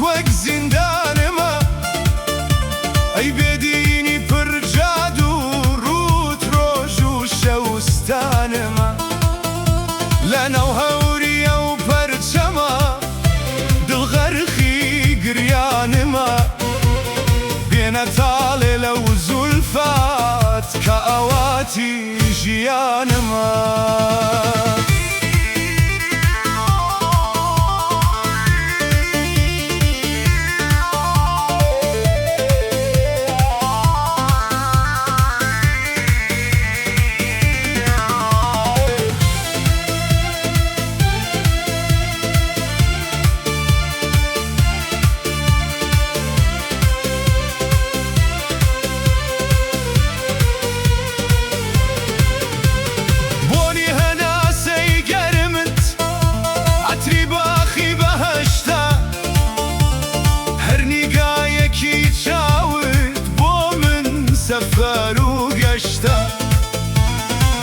وەک زیندانمە ئەی بێدینی پڕ جادو ڕوت ڕۆژ و شەوستانمە لەناو هەوریە و پەرچەمە دڵغەرقی گریانمە بێنەتاڵێ لەو زولفات کە ئەواتی ژیانمە سەفەر و گەشتە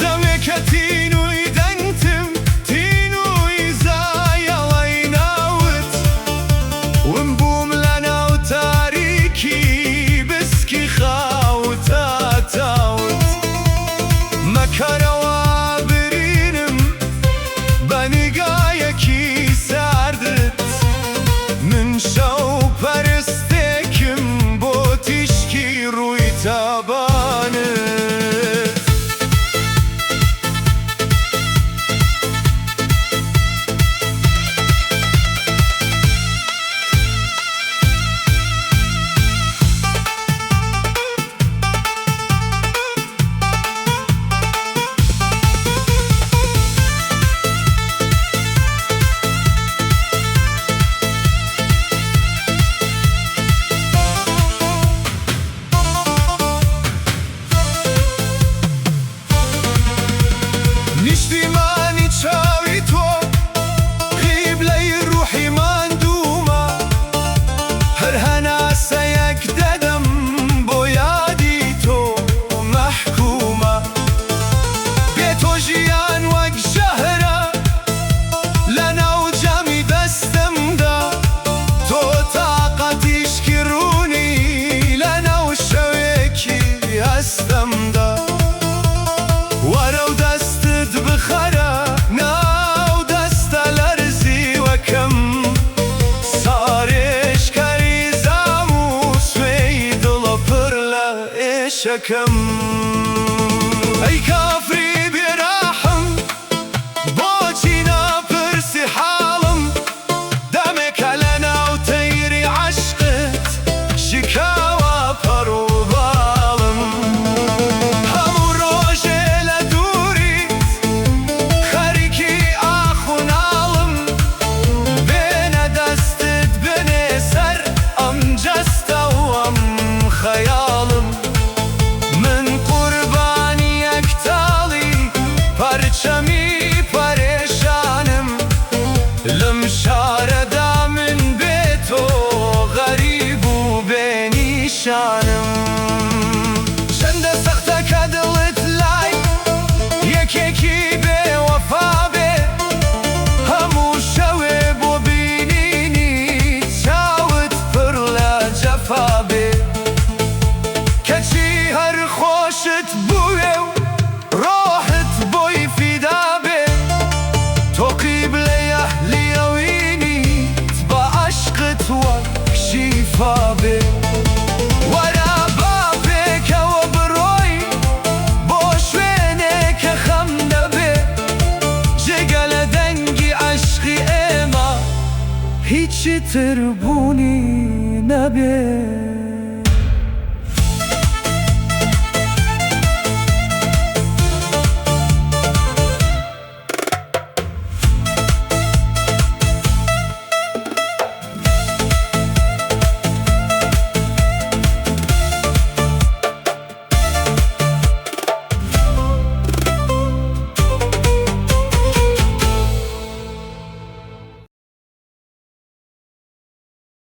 دەوێکە تینووی دەنگتم تینووی زایەڵەی ناوت ون بووم لەناو تاریکی بسکی خاوتە تاوت مەکەرەوە برینم بە نیگایەکی ساردت من شەو پەرستێکم بۆ تیشکی ڕووی تابانت نیشتیمانی چاوی تۆ قیبلەی ڕووحی ماندوومە هەر هەناسەیەک دەدەم بۆ یادی تۆ مەحکوومە بێ تۆ ژیان وەک شەهرە لەناو جامی دەستمدا تۆ تاقەتیشکی ڕوونی لەناو شەوێکی هەستەمدا وەرە و دەستت بخەرە ناو دەستە لەرزی وەکەم سارێشکەری زام و سوێی دڵە پڕ لە ئێشەکەم ئەی کافری بێراحم بۆچی ناپرسی حاڵم دەمێکە لەناو تەیری عەشقت شکاوە پەڕ و باڵم هەموو ڕۆژێ لە دووریت خەریکی ئاخ و ناڵم بێنە دەستت بنێ سەر ئەم جەستە و ئەم خەیاڵم من قوربانی یەکتاڵی پەرچەمی پەرێشانم لەم شارەدا من بێ تۆ غەریب و بێنیشانم چەندە سەختە کە دڵت لای یەکێکی بێوەفا بێ هەموو شەوێ بۆ بینینی چاوت پڕ لە جەفا بێ کەچی هەر خۆشت بووێ و ڕۆحت بۆی فیدا بێ تۆ قیبلەی ئەهلی ئەوینیت بە عەشقت وەک شیفا بێ وەرە با پێکەوە بڕۆی بۆ شوێنێک کە خەم دەبێ جێگە لە دەنگی عەشقی ئێمە هیچی تر بوونی نەبێ